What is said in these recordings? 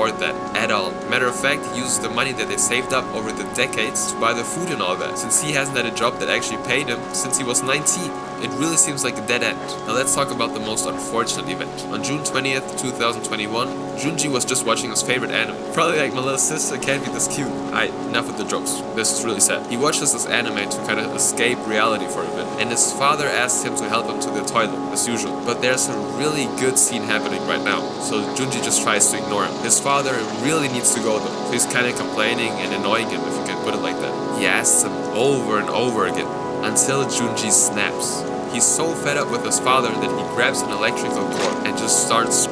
support that at all. Matter of fact, he uses the money that they saved up over the decades to buy the food and all that, since he hasn't had a job that actually paid him since he was 19. It really seems like a dead end. Now let's talk about the most unfortunate event. On June 20th, 2021, Junji was just watching his favorite anime. Probably like, my little sister can't be this cute. Enough with the jokes. This is really sad. He watches this anime to kind of escape reality for a bit, and his father asks him to help him to the toilet, as usual. But there's a really good scene happening right now, so Junji just tries to ignore him. His father really needs to go though, so he's kind of complaining and annoying him, if you can put it like that. He asks him over and over again, until Junji snaps. He's so fed up with his father that he grabs an electrical cord and just starts.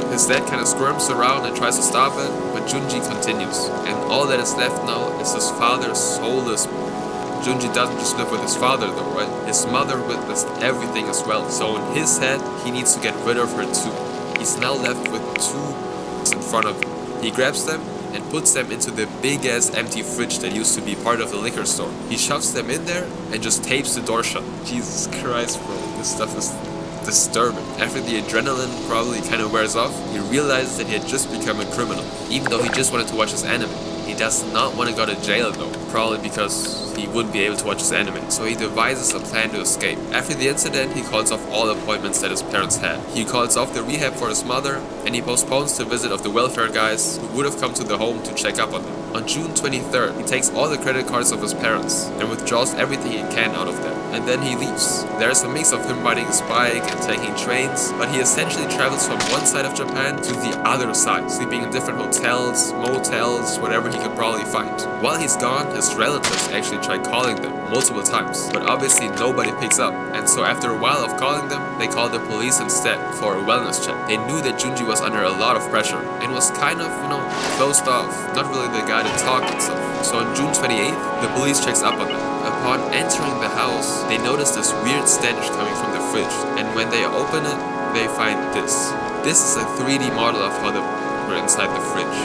His dad kind of squirms around and tries to stop it, but Junji continues. And all that is left now is his father's soulless. Junji doesn't just live with his father though, right? His mother witnessed everything as well. So in his head, he needs to get rid of her too. He's now left with two in front of him. He grabs them and puts them into the big ass empty fridge that used to be part of the liquor store. He shoves them in there and just tapes the door shut. Jesus Christ, bro, this stuff is disturbing. After the adrenaline probably kind of wears off, he realizes that he had just become a criminal, even though he just wanted to watch his anime. He does not want to go to jail though, probably because he wouldn't be able to watch his anime, so he devises a plan to escape. After the incident, he calls off all appointments that his parents had. He calls off the rehab for his mother, and he postpones the visit of the welfare guys who would have come to the home to check up on him. On June 23rd, he takes all the credit cards of his parents and withdraws everything he can out of them, and then he leaves. There's a mix of him riding his bike and taking trains, but he essentially travels from one side of Japan to the other side, sleeping in different hotels, motels, whatever he could probably find. While he's gone, his relatives actually try calling them multiple times, but obviously nobody picks up, and so after a while of calling them, they called the police instead for a wellness check. They knew that Junji was under a lot of pressure and was kind of, closed off, not really the guy to talk and stuff. So on June 28th, the police checks up on them. Upon entering the house, they notice this weird stench coming from the fridge, and when they open it, they find this. This is a 3D model of how they were inside the fridge.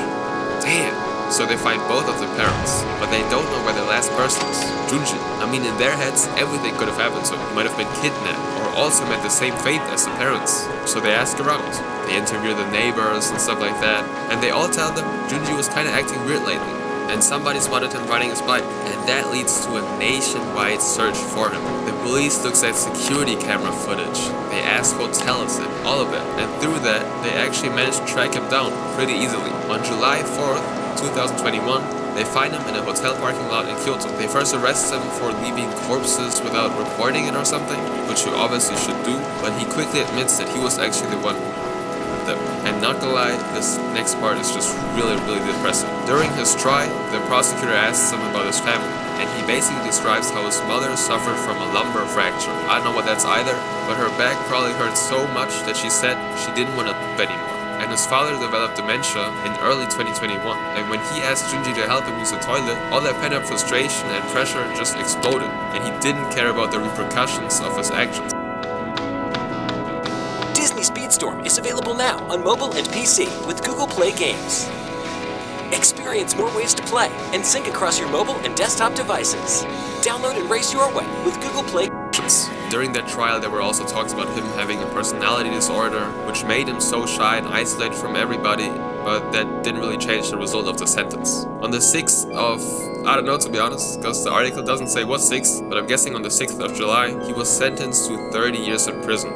Damn! So they find both of the parents, but they don't know where the last person is. Junji. I mean, in their heads, everything could have happened to him. He might have been kidnapped, or also met the same fate as the parents. So they ask around. They interview the neighbors and stuff like that, and they all tell them Junji was kind of acting weird lately, and somebody spotted him riding his bike, and that leads to a nationwide search for him. The police looks at security camera footage, they ask hotels and all of that, and through that, they actually managed to track him down pretty easily. On July 4th, 2021, they find him in a hotel parking lot in Kyoto. They first arrest him for leaving corpses without reporting it or something, which you obviously should do, but he quickly admits that he was actually the one. And not gonna lie, this next part is just really depressing. During his trial, the prosecutor asks him about his family, and he basically describes how his mother suffered from a lumbar fracture. I don't know what that's either, but her back probably hurt so much that she said she didn't want to live anymore. And his father developed dementia in early 2021, and when he asked Junji to help him use the toilet, all that pent-up frustration and pressure just exploded, and he didn't care about the repercussions of his actions. Disney Speedstorm is available now on mobile and PC with Google Play Games. Experience more ways to play and sync across your mobile and desktop devices. Download and race your way with Google Play. During that trial, there were also talks about him having a personality disorder, which made him so shy and isolated from everybody, but that didn't really change the result of the sentence. On the 6th of, I don't know to be honest, because the article doesn't say what 6th, but I'm guessing on the 6th of July, he was sentenced to 30 years in prison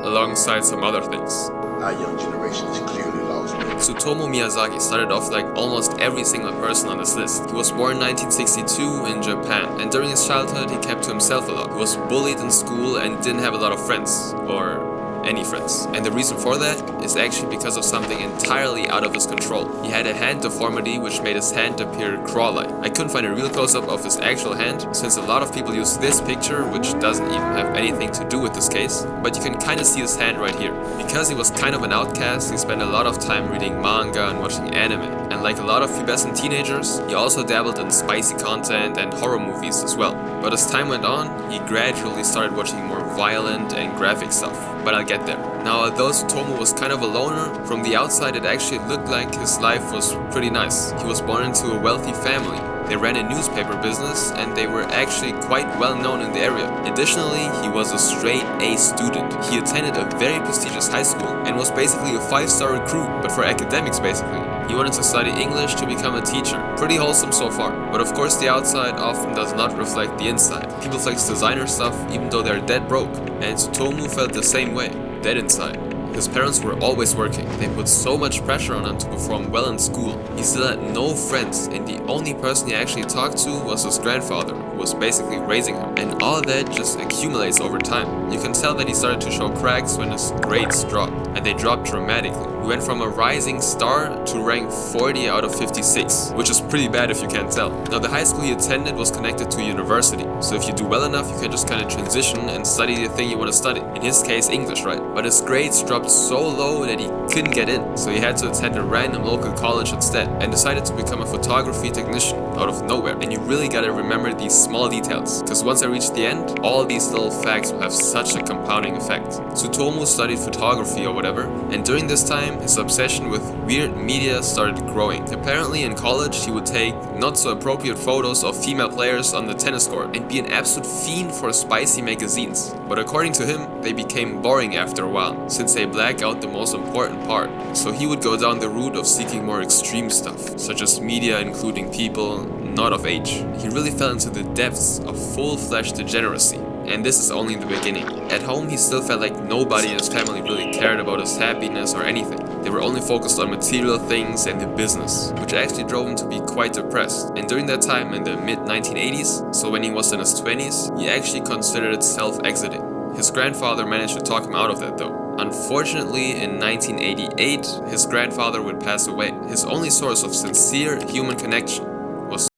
alongside some other things. Our young generation is clearly lost. Tsutomu Miyazaki started off like almost every single person on this list. He was born in 1962 in Japan, and during his childhood he kept to himself a lot. He was bullied in school and didn't have a lot of friends, or any friends. And the reason for that is actually because of something entirely out of his control. He had a hand deformity which made his hand appear claw-like. I couldn't find a real close-up of his actual hand, since a lot of people use this picture, which doesn't even have anything to do with this case, but you can kind of see his hand right here. Because he was kind of an outcast, he spent a lot of time reading manga and watching anime, and like a lot of pubescent teenagers, he also dabbled in spicy content and horror movies as well. But as time went on, he gradually started watching more violent and graphic stuff, but I'll get there. Now, although Tsutomu was kind of a loner, from the outside it actually looked like his life was pretty nice. He was born into a wealthy family. They ran a newspaper business and they were actually quite well known in the area. Additionally, he was a straight A student. He attended a very prestigious high school and was basically a 5-star recruit, but for academics basically. He wanted to study English to become a teacher. Pretty wholesome so far. But of course the outside often does not reflect the inside. People flex designer stuff even though they're dead broke. And Tsutomu felt the same way, dead inside. His parents were always working. They put so much pressure on him to perform well in school. He still had no friends, and the only person he actually talked to was his grandfather, who was basically raising him. And all that just accumulates over time. You can tell that he started to show cracks when his grades dropped, and they dropped dramatically. He went from a rising star to rank 40 out of 56, which is pretty bad if you can't tell. Now the high school he attended was connected to a university, so if you do well enough you can just kind of transition and study the thing you want to study. In his case, English, right? But his grades dropped so low that he couldn't get in, so he had to attend a random local college instead and decided to become a photography technician out of nowhere. And you really gotta remember these small details, because once I reach the end, all these little facts will have such a compounding effect. Tsutomu studied photography or whatever, and during this time his obsession with weird media started growing. Apparently in college he would take not so appropriate photos of female players on the tennis court and be an absolute fiend for spicy magazines. But according to him, they became boring after a while, since they black out the most important part. So he would go down the route of seeking more extreme stuff, such as media including people not of age. He really fell into the depths of full-fledged degeneracy. And this is only the beginning. At home, he still felt like nobody in his family really cared about his happiness or anything. They were only focused on material things and the business, which actually drove him to be quite depressed. And during that time, in the mid-1980s, so when he was in his 20s, he actually considered self-exiting. His grandfather managed to talk him out of that though. Unfortunately, in 1988, his grandfather would pass away. His only source of sincere human connection